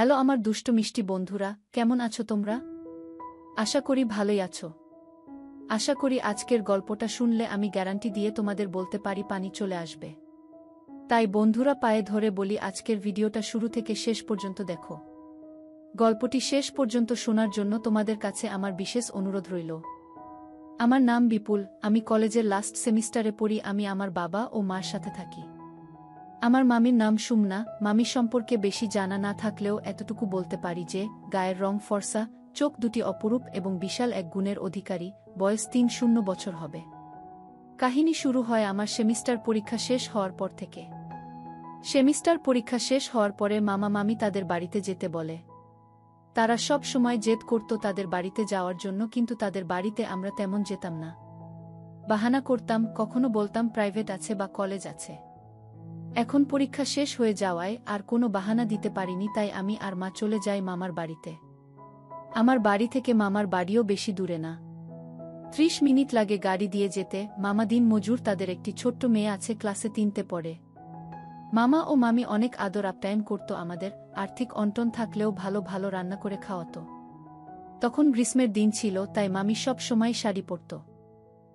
Hello আমার দুষ্ট মিষ্টি বন্ধুরা, কেমন আছো তোমরা? আশা করি ভালোই আছো। আশা করি আজকের গল্পটা শুনলে আমি গ্যারান্টি দিয়ে তোমাদের বলতে পারি পানি চলে আসবে। তাই বন্ধুরা পায়ে ধরে বলি আজকের ভিডিওটা শুরু থেকে শেষ পর্যন্ত দেখো। গল্পটি শেষ পর্যন্ত শোনার জন্য তোমাদের কাছে আমার বিশেষ অনুরোধ রইল। আমার নাম বিপুল, আমি কলেজের লাস্ট সেমিস্টারে পড়ি। আমি আমার বাবা ও মার সাথে থাকি। আমার মামির নাম সুমনা। মামি সম্পর্কে বেশি জানা না থাকলেও এতটুকু বলতে পারি যে গায়ের রং ফর্সা, চোখ দুটি অপরূপ এবং বিশাল এক গুণের অধিকারী। বয়স ৩০ বছর হবে। কাহিনী শুরু হয় আমার সেমিস্টার পরীক্ষা শেষ হওয়ার পর থেকে। সেমিস্টার পরীক্ষা শেষ হওয়ার পরে মামা মামি তাদের বাড়িতে যেতে বলে। তারা সব সময় জেদ করত তাদের বাড়িতে যাওয়ার জন্য, কিন্তু তাদের বাড়িতে আমরা তেমন যেতাম না। বাহানা করতাম, কখনো বলতাম প্রাইভেট আছে বা কলেজ আছে। এখন পরীক্ষা শেষ হয়ে যাওয়ায় আর কোনো বাহানা দিতে পারিনি, তাই আমি আর মা চলে যাই মামার বাড়িতে। আমার বাড়ি থেকে মামার বাড়িও বেশি দূরে না, ৩০ মিনিট লাগে গাড়ি দিয়ে যেতে। মামা দিন মজুর, তাদের একটি ছোট্ট মেয়ে আছে, ক্লাসে ৩তে পড়ে। মামা ও মামি অনেক আদর আপ্যায়ন করত আমাদের। আর্থিক অনটন থাকলেও ভালো ভালো রান্না করে খাওয়াত। তখন গ্রীষ্মের দিন ছিল, তাই মামি সব সময় শাড়ি পরত।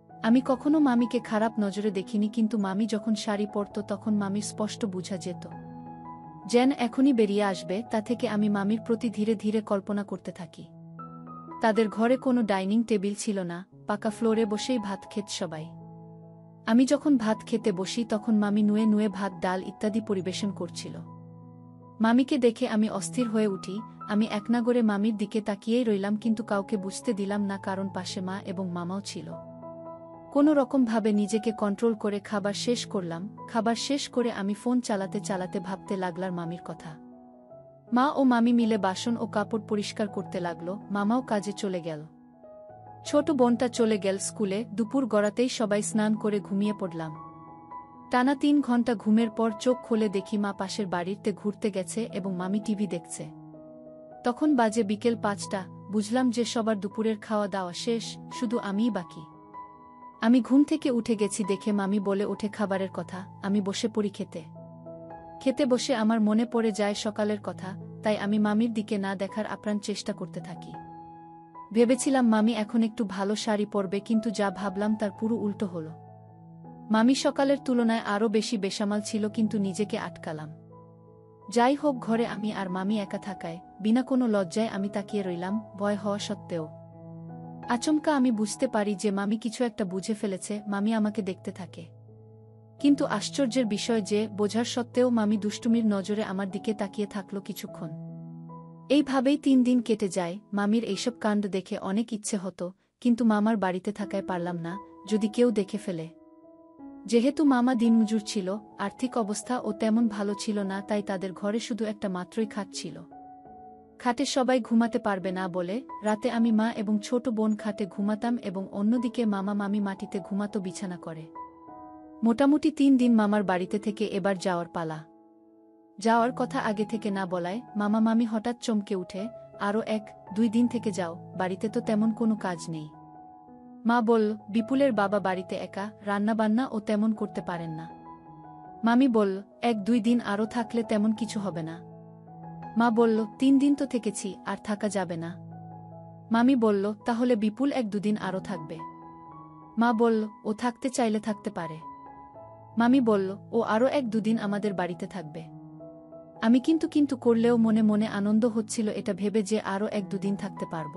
আমি কখনো মামিকে খারাপ নজরে দেখিনি, কিন্তু মামি যখন শাড়ি পরত তখন মামির স্পষ্ট বোঝা যেত যেন এখনই বেরিয়ে আসবে। তা থেকে আমি মামির প্রতি ধীরে ধীরে কল্পনা করতে থাকি। তাদের ঘরে কোনো ডাইনিং টেবিল ছিল না, পাকা ফ্লোরে বসেই ভাত খেত সবাই। আমি যখন ভাত খেতে বসি তখন মামি নুয়ে নুয়ে ভাত, ডাল ইত্যাদি পরিবেশন করছিল। মামিকে দেখে আমি অস্থির হয়ে উঠি। আমি একনাগরে মামির দিকে তাকিয়েই রইলাম, কিন্তু কাউকে বুঝতে দিলাম না, কারণ পাশে মা এবং মামাও ছিল। কোনো রকমভাবে নিজেকে কন্ট্রোল করে খাবার শেষ করলাম। খাবার শেষ করে আমি ফোন চালাতে চালাতে ভাবতে লাগলাম মামির কথা। মা ও মামি মিলে বাসন ও কাপড় পরিষ্কার করতে লাগলো। মামাও কাজে চলে গেল। ছোট বোনটা চলে গেল স্কুলে। দুপুর গড়াতেই সবাই স্নান করে ঘুমিয়ে পড়লাম। টানা ৩ ঘন্টা ঘুমের পর চোখ খুলে দেখি মা পাশের বাড়িতে ঘুরতে গেছে এবং মামি টিভি দেখছে। তখন বাজে বিকেল ৫টা। বুঝলাম যে সবার দুপুরের খাওয়া দাওয়া শেষ, শুধু আমিই বাকি। আমি ঘুম থেকে উঠে গেছি দেখে মামি বলে ওঠে খাবারের কথা। আমি বসে পড়ি খেতে। খেতে বসে আমার মনে পড়ে যায় সকালের কথা, তাই আমি মামির দিকে না দেখার আপ্রাণ চেষ্টা করতে থাকি। ভেবেছিলাম মামি এখন একটু ভালো শাড়ি পরবে, কিন্তু যা ভাবলাম তার পুরো উল্টো হলো। মামি সকালের তুলনায় আরও বেশি বেসামাল ছিল, কিন্তু নিজেকে আটকালাম। যাই হোক, ঘরে আমি আর মামি একা থাকায় বিনা কোনো লজ্জায় আমি তাকিয়ে রইলাম, ভয় হওয়া সত্ত্বেও। আচমকা আমি বুঝতে পারি যে মামি কিছু একটা বুঝে ফেলেছে। মামি আমাকে দেখতে থাকে, কিন্তু আশ্চর্যের বিষয় যে বোঝার সত্ত্বেও মামি দুষ্টুমির নজরে আমার দিকে তাকিয়ে থাকল কিছুক্ষণ। এইভাবেই ৩ দিন কেটে যায়। মামির এইসব কাণ্ড দেখে অনেক ইচ্ছে হতো, কিন্তু মামার বাড়িতে থাকায় পারলাম না, যদি কেউ দেখে ফেলে। যেহেতু মামা দিনমজুর ছিল, আর্থিক অবস্থাও তেমন ভালো ছিল না, তাই তাদের ঘরে শুধু একটা মাত্রই খাট ছিল। খাটে সবাই ঘুমাতে পারবে না বলে রাতে আমি, মা এবং ছোট বোন খাটে ঘুমাতাম এবং অন্যদিকে মামা মামি মাটিতে ঘুমাতো বিছানা করে। মোটামুটি ৩ দিন মামার বাড়িতে থেকে এবার যাওয়ার পালা। যাওয়ার কথা আগে থেকে না বলায় মামা মামি হঠাৎ চমকে উঠে, আরও ১-২ দিন থেকে যাও, বাড়িতে তো তেমন কোনো কাজ নেই। মা বলল, বিপুলের বাবা বাড়িতে একা, রান্নাবান্না ও তেমন করতে পারেন না। মামি বলল, ১-২ দিন আরও থাকলে তেমন কিছু হবে না। মা বলল, ৩ দিন তো থেকেছি, আর থাকা যাবে না। মামি বলল, তাহলে বিপুল ১-২ দিন আরও থাকবে। মা বলল, ও থাকতে চাইলে থাকতে পারে। মামি বলল, ও আরও ১-২ দিন আমাদের বাড়িতে থাকবে। আমি কিন্তু করলেও মনে মনে আনন্দ হচ্ছিল এটা ভেবে যে আরও ১-২ দিন থাকতে পারব।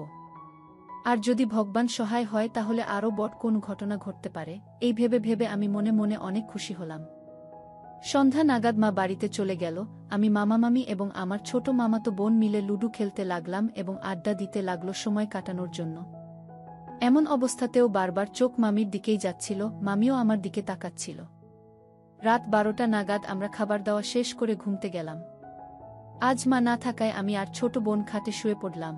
আর যদি ভগবান সহায় হয় তাহলে আরও বড় কোনো ঘটনা ঘটতে পারে, এই ভেবে ভেবে আমি মনে মনে অনেক খুশি হলাম। সন্ধ্যা নাগাদ মা বাড়িতে চলে গেল। আমি, মামা মামি এবং আমার ছোট মামাতো বোন মিলে লুডো খেলতে লাগলাম এবং আড্ডা দিতে লাগলো সময় কাটানোর জন্য। এমন অবস্থাতেও বারবার চোখ মামির দিকেই যাচ্ছিল, মামিও আমার দিকে তাকাচ্ছিল। রাত ১২টা নাগাদ আমরা খাবার দাওয়া শেষ করে ঘুমতে গেলাম। আজ মা না থাকায় আমি আর ছোট বোন খাটে শুয়ে পড়লাম।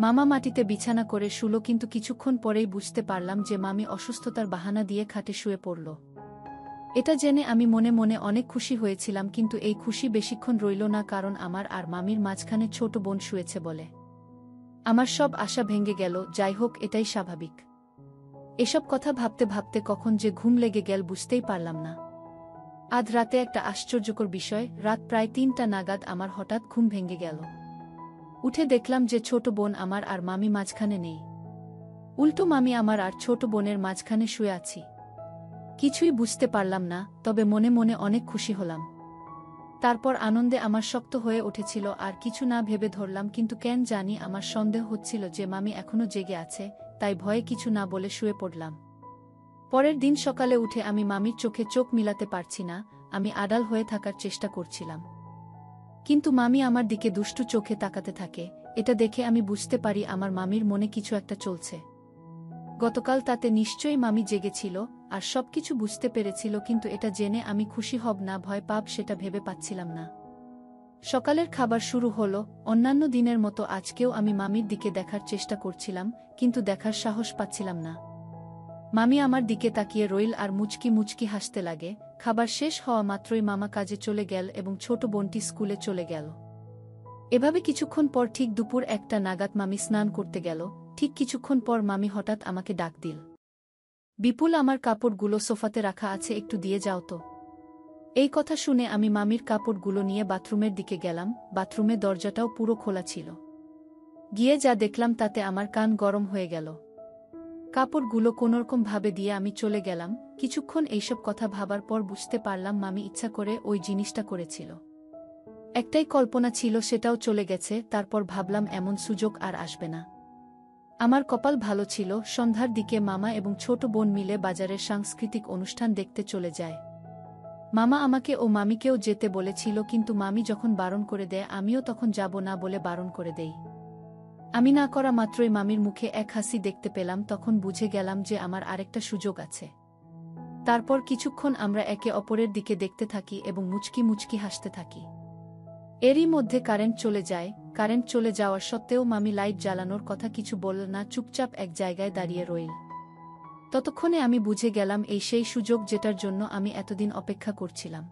মামা মাটিতে বিছানা করে শুলো, কিন্তু কিছুক্ষণ পরেই বুঝতে পারলাম যে মামি অসুস্থতার বাহানা দিয়ে খাটে শুয়ে পড়ল। এটা জেনে আমি মনে মনে অনেক খুশি হয়েছিলাম, কিন্তু এই খুশি বেশিক্ষণ রইল না, কারণ আমার আর মামির মাঝখানে ছোট বোন শুয়েছে বলে আমার সব আশা ভেঙে গেল। যাই হোক, এটাই স্বাভাবিক। এসব কথা ভাবতে ভাবতে কখন যে ঘুম লেগে গেল বুঝতেই পারলাম না। আধ রাতে একটা আশ্চর্যকর বিষয়, রাত প্রায় ৩টা নাগাদ আমার হঠাৎ ঘুম ভেঙে গেল। উঠে দেখলাম যে ছোট বোন আমার আর মামি মাঝখানে নেই। উল্টো মামি আমার আর ছোট বোনের মাঝখানে শুয়ে আছি। কিছুই বুঝতে পারলাম না, তবে মনে মনে অনেক খুশি হলাম। তারপর আনন্দে আমার শক্ত হয়ে উঠেছিল আর কিছু না ভেবে ধরলাম, কিন্তু কেন জানি আমার সন্দেহ হচ্ছিল যে মামি এখনো জেগে আছে, তাই ভয়ে কিছু না বলে শুয়ে পড়লাম। পরের দিন সকালে উঠে আমি মামির চোখে চোখ মিলাতে পারছি না, আমি আড়াল হয়ে থাকার চেষ্টা করছিলাম। কিন্তু মামি আমার দিকে দুষ্টু চোখে তাকাতে থাকে, এটা দেখে আমি বুঝতে পারি আমার মামির মনে কিছু একটা চলছে। গতকাল তাতে নিশ্চয়ই মামি জেগেছিল আর সবকিছু বুঝতে পেরেছিল, কিন্তু এটা জেনে আমি খুশি হব না ভয় পাব সেটা ভেবে পাচ্ছিলাম না। সকালের খাবার শুরু হলো। অন্যান্য দিনের মতো আজকেও আমি মামির দিকে দেখার চেষ্টা করছিলাম, কিন্তু দেখার সাহস পাচ্ছিলাম না। মামি আমার দিকে তাকিয়ে রইল আর মুচকি মুচকি হাসতে লাগে। খাবার শেষ হওয়া মাত্রই মামা কাজে চলে গেল এবং ছোট বোনটি স্কুলে চলে গেল। এভাবে কিছুক্ষণ পর ঠিক দুপুর 1টা নাগাদ মামি স্নান করতে গেল। ঠিক কিছুক্ষণ পর মামি হঠাৎ আমাকে ডাক দিল, বিপুল, আমার কাপড়গুলো সোফাতে রাখা আছে, একটু দিয়ে যাও তো। এই কথা শুনে আমি মামির কাপড়গুলো নিয়ে বাথরুমের দিকে গেলাম। বাথরুমের দরজাটাও পুরো খোলা ছিল। গিয়ে যা দেখলাম তাতে আমার কান গরম হয়ে গেল। কাপড়গুলো কোনোরকম ভাবে দিয়ে আমি চলে গেলাম। কিছুক্ষণ এইসব কথা ভাবার পর বুঝতে পারলাম মামি ইচ্ছা করে ওই জিনিসটা করেছিল। একটাই কল্পনা ছিল, সেটাও চলে গেছে। তারপর ভাবলাম এমন সুযোগ আর আসবে না। আমার কপাল ভালো ছিল, সন্ধ্যার দিকে মামা এবং ছোট বোন মিলে বাজারের সাংস্কৃতিক অনুষ্ঠান দেখতে চলে যায়। মামা আমাকে ও মামিকেও যেতে বলেছিল, কিন্তু মামি যখন বারণ করে দেয় আমিও তখন যাব না বলে বারণ করে দেই। আমি না করা মাত্রই মামির মুখে এক হাসি দেখতে পেলাম, তখন বুঝে গেলাম যে আমার আরেকটা সুযোগ আছে। তারপর কিছুক্ষণ আমরা একে অপরের দিকে দেখতে থাকি এবং মুচকি মুচকি হাসতে থাকি। এরই মধ্যে কারেন্ট চলে যায়। কারেন্ট চলে যাওয়ার সত্ত্বেও মামি লাইট জ্বালানোর কথা কিছু বলল না, চুপচাপ এক জায়গায় দাঁড়িয়ে রইল। ততক্ষণে আমি বুঝে গেলাম এই সেই সুযোগ যেটার জন্য আমি এতদিন অপেক্ষা করছিলাম।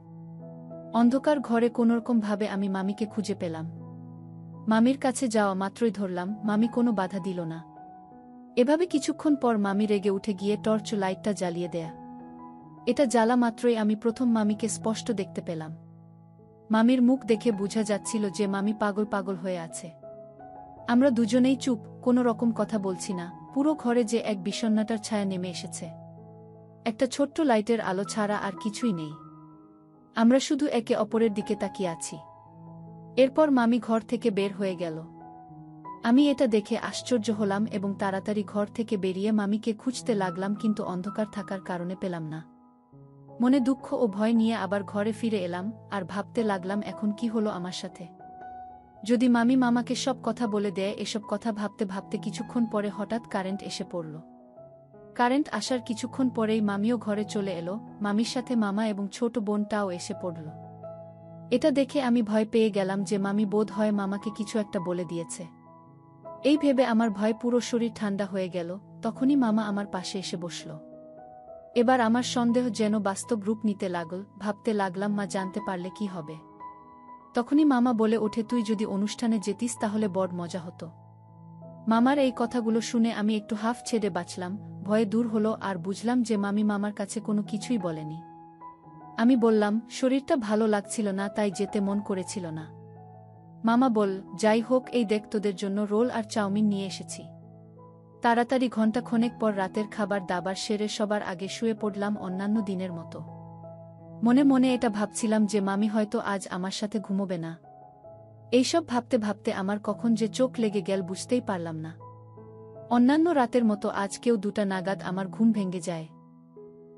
অন্ধকার ঘরে কোনোরকম ভাবে আমি মামিকে খুঁজে পেলাম। মামির কাছে যাওয়া মাত্রই ধরলাম, মামি কোনো বাধা দিল না। এভাবে কিছুক্ষণ পর মামি রেগে উঠে গিয়ে টর্চ লাইটটা জ্বালিয়ে দেয়া। এটা জ্বালা মাত্রই আমি প্রথম মামিকে স্পষ্ট দেখতে পেলাম। মামির মুখ দেখে বোঝা যাচ্ছিল যে মামি পাগল পাগল হয়ে আছে। আমরা দুজনেই চুপ, কোনো রকম কথা বলছি না। পুরো ঘরে যে এক বিষণ্ণতার ছায়া নেমে এসেছে। একটা ছোট্ট লাইটের আলো ছাড়া আর কিছুই নেই। আমরা শুধু একে অপরের দিকে তাকিয়ে আছি। এরপর মামি ঘর থেকে বের হয়ে গেল। আমি এটা দেখে আশ্চর্য হলাম এবং তাড়াতাড়ি ঘর থেকে বেরিয়ে মামিকে খুঁজতে লাগলাম, কিন্তু অন্ধকার থাকার কারণে পেলাম না। মনে দুঃখ ও ভয় নিয়ে আবার ঘরে ফিরে এলাম আর ভাবতে লাগলাম এখন কি হলো আমার সাথে। যদি মামি মামাকে সব কথা বলে দেয়। এসব কথা ভাবতে ভাবতে কিছুক্ষণ পরে হঠাৎ কারেন্ট এসে পড়ল। কারেন্ট আসার কিছুক্ষণ পরেই মামিও ঘরে চলে এলো। মামির সাথে মামা এবং ছোট বোনটাও এসে পড়ল। এটা দেখে আমি ভয় পেয়ে গেলাম যে মামি বোধ হয় মামাকে কিছু একটা বলে দিয়েছে। এই ভেবে আমার ভয় পুরো শরীর ঠান্ডা হয়ে গেল। তখনই মামা আমার পাশে এসে বসল। এবার আমার সন্দেহ যেন বাস্তব রূপ নিতে লাগল। ভাবতে লাগলাম মা জানতে পারলে কি হবে। তখনই মামা বলে ওঠে, তুই যদি অনুষ্ঠানে যেতিস তাহলে বড় মজা হতো। মামার এই কথাগুলো শুনে আমি একটু হাফ ছেড়ে বাঁচলাম। ভয়ে দূর হলো আর বুঝলাম যে মামি মামার কাছে কোনো কিছুই বলেনি। আমি বললাম, শরীরটা ভালো লাগছিল না, তাই যেতে মন করেছিল না। মামা বল, যাই হোক, এই দেখ তোদের জন্য রোল আর চাউমিন নিয়ে এসেছি। তাড়াতাড়ি ঘণ্টাখানেক পর রাতের খাবার দাবার সেরে সবার আগে শুয়ে পড়লাম অন্যান্য দিনের মতো। মনে মনে এটা ভাবছিলাম যে মামি হয়তো আজ আমার সাথে ঘুমোবে না। এইসব ভাবতে ভাবতে আমার কখন যে চোখ লেগে গেল বুঝতেই পারলাম না। অন্যান্য রাতের মতো আজকেও 2টা নাগাদ আমার ঘুম ভেঙে যায়।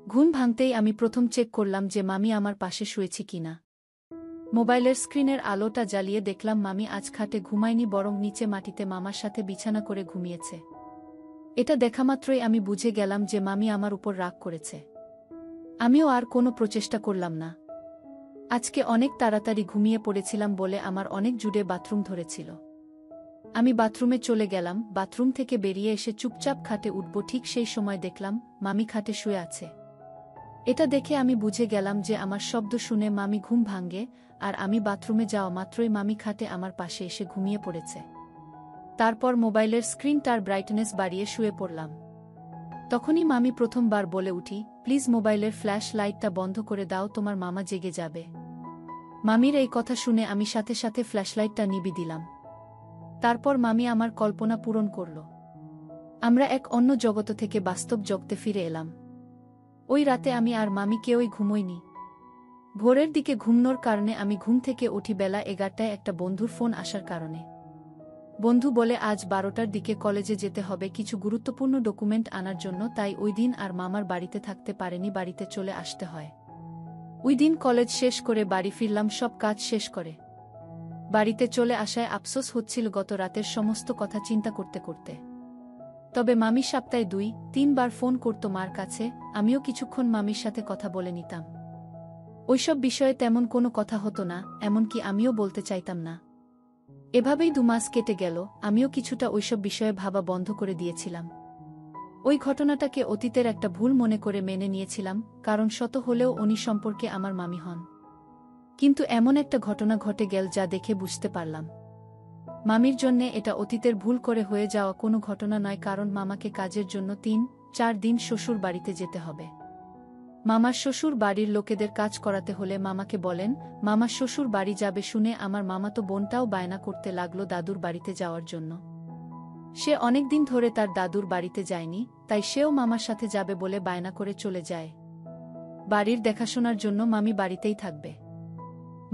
ঘুম ভাঙতেই আমি প্রথম চেক করলাম যে মামি আমার পাশে শুয়েছি কিনা। মোবাইলের স্ক্রিনের আলোটা জ্বালিয়ে দেখলাম মামি আজ খাটে ঘুমায়নি, বরং নিচে মাটিতে মামার সাথে বিছানা করে ঘুমিয়েছে। এটা দেখামাত্রই আমি বুঝে গেলাম যে মামি আমার উপর রাগ করেছে। আমিও আর কোনো প্রচেষ্টা করলাম না। আজকে অনেক তাড়াতাড়ি ঘুমিয়ে পড়েছিলাম বলে আমার অনেক জুড়ে বাথরুম ধরেছিল। আমি বাথরুমে চলে গেলাম। বাথরুম থেকে বেরিয়ে এসে চুপচাপ খাটে উঠব, ঠিক সেই সময় দেখলাম মামি খাটে শুয়ে আছে। এটা দেখে আমি বুঝে গেলাম যে আমার শব্দ শুনে মামি ঘুম ভাঙে, আর আমি বাথরুমে যাওয়া মাত্রই মামি খাটে আমার পাশে এসে ঘুমিয়ে পড়েছে। তারপর মোবাইলের স্ক্রিনটার ব্রাইটনেস বাড়িয়ে শুয়ে পড়লাম। তখনই মামি প্রথমবার বলে উঠি, প্লিজ মোবাইলের ফ্ল্যাশ লাইটটা বন্ধ করে দাও, তোমার মামা জেগে যাবে। মামির এই কথা শুনে আমি সাথে সাথে ফ্ল্যাশলাইটটা নিভিয়ে দিলাম। তারপর মামি আমার কল্পনা পূরণ করল। আমরা এক অন্য জগৎ থেকে বাস্তব জগতে ফিরে এলাম। ওই রাতে আমি আর মামি কেউই ঘুমোইনি। ভোরের দিকে ঘুমনোর কারণে আমি ঘুম থেকে উঠি বেলা 11টায় একটা বন্ধুর ফোন আসার কারণে। বন্ধু বলে আজ 12টার দিকে কলেজে যেতে হবে কিছু গুরুত্বপূর্ণ ডকুমেন্ট আনার জন্য, তাই ওই দিন আর মামার বাড়িতে থাকতে পারেনি, বাড়িতে চলে আসতে হয়। ওই দিন কলেজ শেষ করে বাড়ি ফিরলাম সব কাজ শেষ করে। বাড়িতে চলে আসায় আফসোস হচ্ছিল গত রাতের সমস্ত কথা চিন্তা করতে করতে। তবে মামি সপ্তাহে 2-3 বার ফোন করত মার কাছে, আমিও কিছুক্ষণ মামির সাথে কথা বলে নিতাম। ওইসব বিষয়ে তেমন কোনো কথা হতো না, এমনকি আমিও বলতে চাইতাম না। এভাবেই 2 মাস কেটে গেল, আমিও কিছুটা ওইসব বিষয়ে ভাবা বন্ধ করে দিয়েছিলাম। ওই ঘটনাটাকে অতীতের একটা ভুল মনে করে মেনে নিয়েছিলাম, কারণ শত হলেও উনি সম্পর্কে আমার মামি হন। কিন্তু এমন একটা ঘটনা ঘটে গেল যা দেখে বুঝতে পারলাম মামির জন্যে এটা অতীতের ভুল করে হয়ে যাওয়া কোনো ঘটনা নয়, কারণ মামাকে কাজের জন্য 3-4 দিন শ্বশুর বাড়িতে যেতে হবে। মামার শ্বশুর বাড়ির লোকেদের কাজ করাতে হলে মামাকে বলেন। মামার শ্বশুর বাড়ি যাবে শুনে আমার মামাতো বোনটাও বায়না করতে লাগলো দাদুর বাড়িতে যাওয়ার জন্য। সে অনেকদিন ধরে তার দাদুর বাড়িতে যায়নি, তাই সেও মামার সাথে যাবে বলে বায়না করে চলে যায়। বাড়ির দেখাশোনার জন্য মামি বাড়িতেই থাকবে।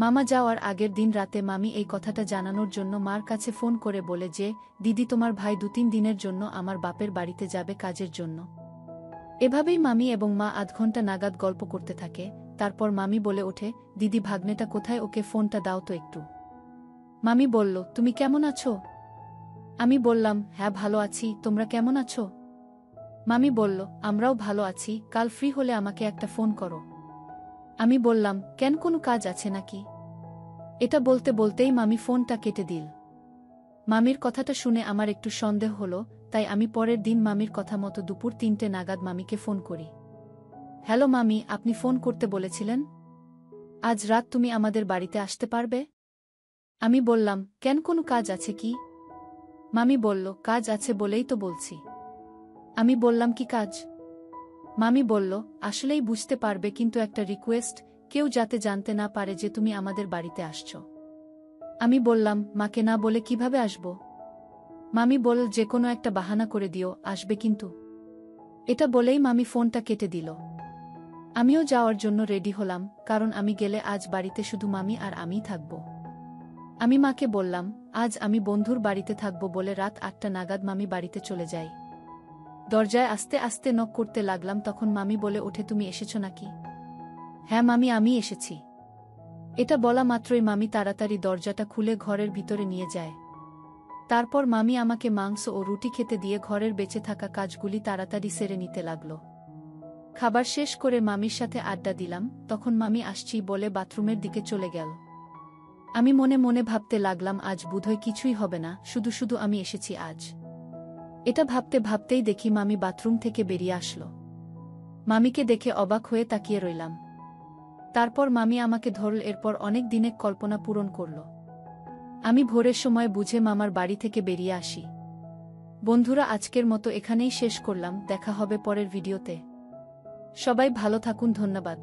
মামা যাওয়ার আগের দিন রাতে মামি এই কথাটা জানানোর জন্য মার কাছে ফোন করে বলে যে, দিদি তোমার ভাই 2-3 দিনের জন্য আমার বাপের বাড়িতে যাবে কাজের জন্য। এভাবেই মামি এবং মা আধ ঘন্টা নাগাদ গল্প করতে থাকে। তারপর মামি বলে ওঠে, দিদি ভাগ্নেটা কোথায়, ওকে ফোনটা দাও তো একটু। মামি বলল, তুমি কেমন আছো? আমি বললাম, হ্যাঁ ভালো আছি, তোমরা কেমন আছো? মামি বলল, আমরাও ভালো আছি, কাল ফ্রি হলে আমাকে একটা ফোন করো। আমি বললাম, কেন কোনো কাজ আছে নাকি? এটা বলতে বলতেই মামি ফোনটা কেটে দিল। মামির কথাটা শুনে আমার একটু সন্দেহ হলো, তাই আমি পরের দিন মামির কথা মতো দুপুর 3টে নাগাদ মামিকে ফোন করি। হ্যালো মামি, আপনি ফোন করতে বলেছিলেন? আজ রাত তুমি আমাদের বাড়িতে আসতে পারবে? আমি বললাম, কেন কোনো কাজ আছে কি? মামি বলল, কাজ আছে বলেই তো বলছি। আমি বললাম, কি কাজ? মামি বলল, আসলেই বুঝতে পারবে, কিন্তু একটা রিকোয়েস্ট, কেউ যাতে জানতে না পারে যে তুমি আমাদের বাড়িতে আসছো। আমি বললাম, মাকে না বলে কিভাবে আসব? মামি বলল, যে কোনো একটা বাহানা করে দিও, আসবে কিন্তু। এটা বলেই মামি ফোনটা কেটে দিল। আমিও যাওয়ার জন্য রেডি হলাম, কারণ আমি গেলে আজ বাড়িতে শুধু মামি আর আমিই থাকব। আমি মাকে বললাম, আজ আমি বন্ধুর বাড়িতে থাকব বলে রাত 8টা নাগাদ মামি বাড়িতে চলে যাই। দরজায় আস্তে আস্তে নক করতে লাগলাম, তখন মামি বলে ওঠে, তুমি এসেছো নাকি? হ্যাঁ মামি, আমি এসেছি। এটা বলা মাত্রই মামি তাড়াতাড়ি দরজাটা খুলে ঘরের ভিতরে নিয়ে যায়। তারপর মামি আমাকে মাংস ও রুটি খেতে দিয়ে ঘরের বেঁচে থাকা কাজগুলি তাড়াতাড়ি সেরে নিতে লাগল। খাবার শেষ করে মামির সাথে আড্ডা দিলাম, তখন মামি আসছি বলে বাথরুমের দিকে চলে গেল। আমি মনে মনে ভাবতে লাগলাম, আজ বোধহয় কিছুই হবে না, শুধু শুধু আমি এসেছি আজ। এটা ভাবতে ভাবতেই দেখি মামি বাথরুম থেকে বেরিয়ে আসলো। মামিকে দেখে অবাক হয়ে তাকিয়ে রইলাম। তারপর মামি আমাকে ধরল, এরপর অনেক দিনের কল্পনা পূরণ করল। আমি ভোরের সময় বুঝে মামার বাড়ি থেকে বেরিয়ে আসি। বন্ধুরা, আজকের মতো এখানেই শেষ করলাম, দেখা হবে পরের ভিডিওতে। সবাই ভালো থাকুন, ধন্যবাদ।